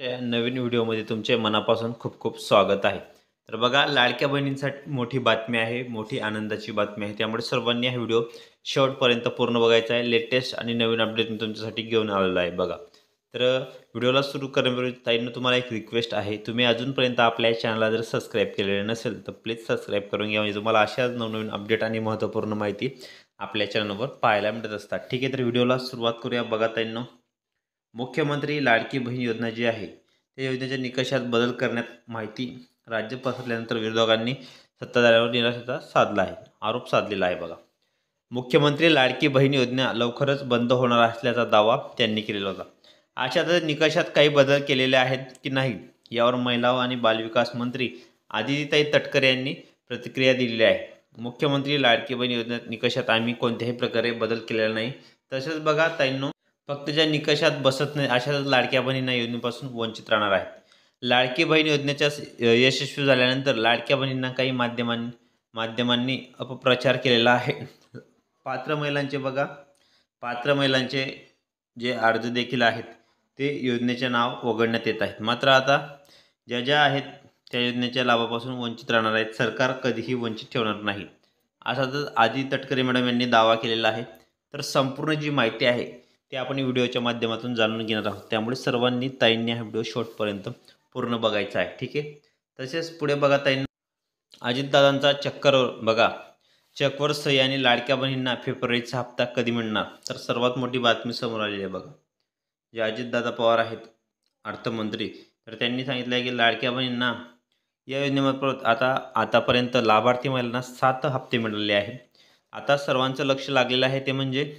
च्या नवीन व्हिडिओमध्ये तुमचे मनापासून खूप खूप स्वागत आहे. तर बघा लाडक्या बहिणींसाठी मोठी बातमी आहे, मोठी आनंदाची बातमी आहे. त्यामुळे सर्वांनी हा व्हिडिओ शेवटपर्यंत पूर्ण बघायचा आहे. लेटेस्ट आणि नवीन अपडेट मी तुमच्यासाठी घेऊन आलेलो आहे बघा. तर व्हिडिओला सुरू करण्यापूर्वी ताईंनो तुम्हाला एक रिक्वेस्ट आहे. तुम्ही अजूनपर्यंत आपल्या चॅनलला जर सबस्क्राईब केलेलं नसेल तर प्लीज सबस्क्राईब करून घ्या. म्हणजे तुम्हाला अशाच नवनवीन अपडेट आणि महत्त्वपूर्ण माहिती आपल्या चॅनलवर पाहायला मिळत असतात. ठीक आहे, तर व्हिडिओला सुरुवात करूया. बघा ताईंनो, मुख्यमंत्री लाडकी बहीण योजना जी आहे त्या योजनेच्या निकषात बदल करण्यात माहिती राज्य पसरल्यानंतर विरोधकांनी सत्ताधाऱ्यांवर आरोप साधलेला आहे बघा. मुख्यमंत्री लाडकी बहीण योजना लवकरच बंद होणार असल्याचा दावा त्यांनी केलेला होता. अशातच निकषात काही बदल केलेले आहेत की नाही यावर महिला आणि बालविकास मंत्री आदितीताई तटकरे यांनी प्रतिक्रिया दिलेली आहे. मुख्यमंत्री लाडकी बहीण योजनेत निकषात आम्ही कोणत्याही प्रकारे बदल केलेला नाही. तसेच बघा ताईंनो, फक्त ज्या निकषात बसत नाही अशाच लाडक्या बहिणींना योजनेपासून वंचित राहणार आहेत. लाडकी बहीण योजनेच्या यशस्वी झाल्यानंतर लाडक्या बहिणींना काही माध्यमांनी अपप्रचार केलेला आहे. पात्र महिलांचे बघा, पात्र महिलांचे जे अर्ज देखील आहेत ते योजनेचे नाव वगळण्यात येत आहेत. मात्र आता ज्या आहेत त्या योजनेच्या लाभापासून वंचित राहणार आहेत. सरकार कधीही वंचित ठेवणार नाही असाच आदिती तटकरे मॅडम यांनी दावा केलेला आहे. तर संपूर्ण जी माहिती आहे ते आपण व्हिडिओच्या माध्यमातून जाणून घेणार आहोत. त्यामुळे सर्वांनी ताईंनी हा व्हिडिओ शेवटपर्यंत पूर्ण बघायचा आहे. ठीक आहे, तसेच पुढे बघा ताईंनी अजितदादांचा चेकवर सही आणि लाडक्या बहिणींना फेब्रुवारीचा हप्ता कधी मिळणार. तर सर्वात मोठी बातमी समोर आलेली आहे बघा. जे अजितदादा पवार आहेत अर्थमंत्री, तर त्यांनी सांगितलं आहे की लाडक्या बहिणींना या योजनेमार्फत आतापर्यंत लाभार्थी महिलांना 7 हप्ते मिळालेले आहेत. आता सर्वांचं लक्ष लागलेलं आहे ते म्हणजे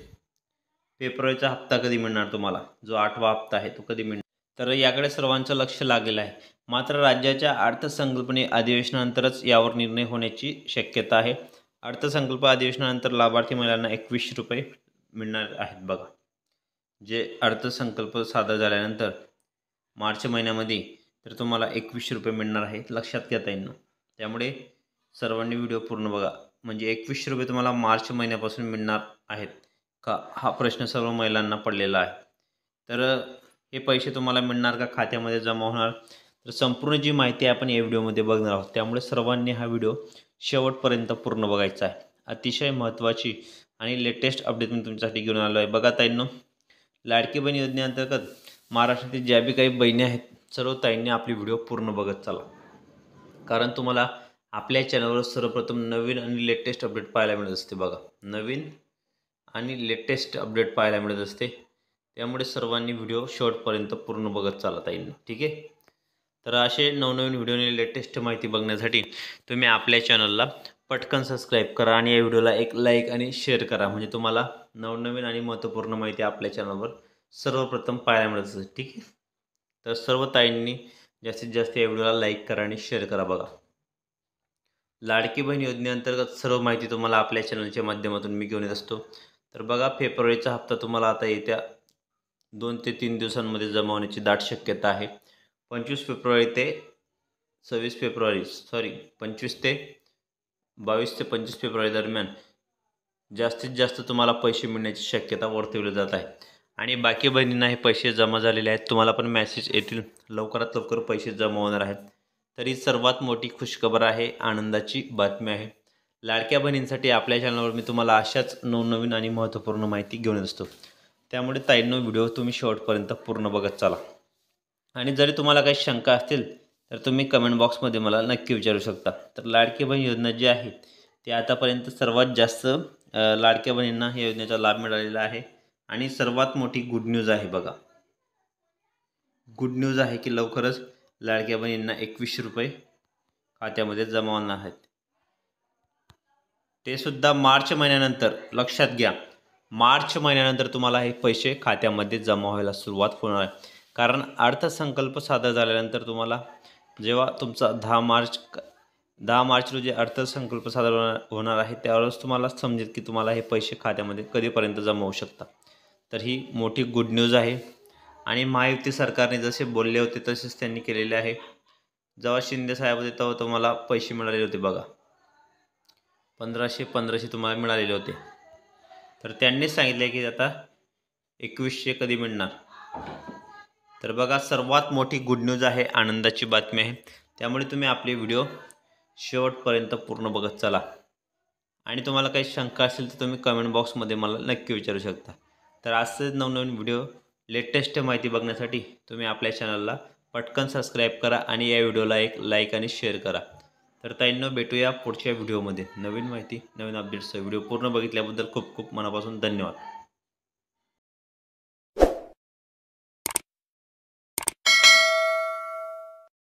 फेब्रुवारीचा हप्ता कधी मिळणार तुम्हाला, जो 8वा हप्ता आहे तो कधी मिळणार. तर याकडे सर्वांचं लक्ष लागलेलं आहे. मात्र राज्याच्या अर्थसंकल्पीय अधिवेशनानंतरच यावर निर्णय होण्याची शक्यता आहे. अर्थसंकल्प अधिवेशनानंतर लाभार्थी महिलांना 21 रुपये मिळणार आहेत बघा. जे अर्थसंकल्प सादर झाल्यानंतर मार्च महिन्यामध्ये तर तुम्हाला 21 रुपये मिळणार आहेत, लक्षात घ्या ताईंनो. त्यामुळे सर्वांनी व्हिडिओ पूर्ण बघा. म्हणजे 21 रुपये तुम्हाला मार्च महिन्यापासून मिळणार आहेत का, हा प्रश्न सर्व महिलांना पडलेला आहे. तर हे पैसे तुम्हाला मिळणार का, खात्यामध्ये जमा होणार? तर संपूर्ण जी माहिती आपण या व्हिडिओमध्ये बघणार आहोत. त्यामुळे सर्वांनी हा व्हिडिओ शेवटपर्यंत पूर्ण बघायचा आहे. अतिशय महत्त्वाची आणि लेटेस्ट अपडेट मी तुमच्यासाठी घेऊन आलो आहे. बघा ताईंनो, लाडकी बहीण योजनेअंतर्गत महाराष्ट्रातील ज्या बी काही बहिणी आहेत सर्व ताईंनी आपली व्हिडिओ पूर्ण बघत चला. कारण तुम्हाला आपल्या चॅनलवर सर्वप्रथम नवीन आणि लेटेस्ट अपडेट पाहायला मिळत असते बघा. नवीन आणि लेटेस्ट अपडेट पाहायला मिळत असते. त्यामुळे सर्वांनी व्हिडिओ शेवटपर्यंत पूर्ण बघत चाला ताईंनो. ठीक आहे, तर असे नवनवीन व्हिडिओने लेटेस्ट माहिती बघण्यासाठी तुम्ही आपल्या चॅनलला पटकन सबस्क्राईब करा आणि या व्हिडिओला एक लाईक आणि शेअर करा. म्हणजे तुम्हाला नवनवीन आणि महत्त्वपूर्ण माहिती आपल्या चॅनलवर सर्वप्रथम पाहायला मिळत असते. ठीक आहे, तर सर्व ताईंनी जास्तीत जास्त या व्हिडिओला लाईक करा आणि शेअर करा. बघा, लाडकी बहीण योजनेअंतर्गत सर्व माहिती तुम्हाला आपल्या चॅनलच्या माध्यमातून मी घेऊन येत असतो. तर बघा, फेब्रुवारीचा हप्ता तुम्हाला आता येत्या 2 ते 3 दिवसांमध्ये जमा होण्याची दाट शक्यता आहे. 25 फेब्रुवारी ते 26 फेब्रुवारी 25 ते 22 ते 25 फेब्रुवारी दरम्यान जास्तीत जास्त तुम्हाला पैसे मिळण्याची शक्यता वर्तवली जात आहे. आणि बाकी बहिणींना हे पैसे जमा झालेले आहेत. तुम्हाला पण मेसेज येतील, लवकरात लवकर पैसे जमा होणार आहेत. तरी सर्वात मोठी खुशखबर आहे, आनंदाची बातमी आहे. लाडक्या बहिणींसाठी आपल्या चॅनलवर मी तुम्हाला अशाच नवनवीन आणि महत्त्वपूर्ण माहिती घेऊन येत असतो. त्यामुळे ताईंनो, व्हिडिओ तुम्ही शेवटपर्यंत पूर्ण बघत चला. आणि जरी तुम्हाला काही शंका असतील तर तुम्ही कमेंट बॉक्समध्ये मला नक्की विचारू शकता. तर लाडकी बहीण योजना जी आहे ती आतापर्यंत सर्वात जास्त लाडक्या बहिणींना या योजनेचा लाभ मिळालेला आहे. आणि सर्वात मोठी गुड न्यूज आहे बघा, गुड न्यूज आहे की लवकरच लाडक्या बहिणींना 21 रुपये खात्यामध्ये जमा होणार आहेत. ते सुद्धा मार्च महिन्यानंतर. लक्षात घ्या, मार्च महिन्यानंतर तुम्हाला हे पैसे खात्यामध्ये जमा व्हायला सुरुवात होणार आहे. कारण अर्थसंकल्प सादर झाल्यानंतर तुम्हाला जेव्हा तुमचा 10 मार्च रोजी अर्थसंकल्प सादर होणार आहे त्यावेळेस तुम्हाला समजेल की तुम्हाला हे पैसे खात्यामध्ये कधीपर्यंत जमा होऊ शकतात. तर ही मोठी गुड न्यूज आहे. आणि महायुती सरकारने जसे बोलले होते तसेच त्यांनी केलेले आहे. जेव्हा शिंदे साहेब होते तेव्हा तुम्हाला पैसे मिळालेले होते बघा, 1500 तुम्हाला मिळालेले होते. तर त्यांनीच सांगितले की आता 2100 कधी मिळणार. तर बघा, सर्वात मोठी गुड न्यूज आहे, आनंदाची बातमी आहे. त्यामुळे तुम्ही आपले व्हिडिओ शेवटपर्यंत पूर्ण बघत चला. आणि तुम्हाला काही शंका असेल तर तुम्ही कमेंट बॉक्समध्ये मला नक्की विचारू शकता. तर असेच नवनवीन व्हिडिओ, लेटेस्ट माहिती बघण्यासाठी तुम्ही आपल्या चॅनलला पटकन सबस्क्राईब करा आणि या व्हिडिओला एक लाईक आणि शेअर करा. तर ताईंनो, भेटूया पुढच्या व्हिडिओमध्ये. नवीन माहिती, नवीन अपडेट्सचा व्हिडिओ पूर्ण बघितल्याबद्दल खूप खूप मनापासून धन्यवाद.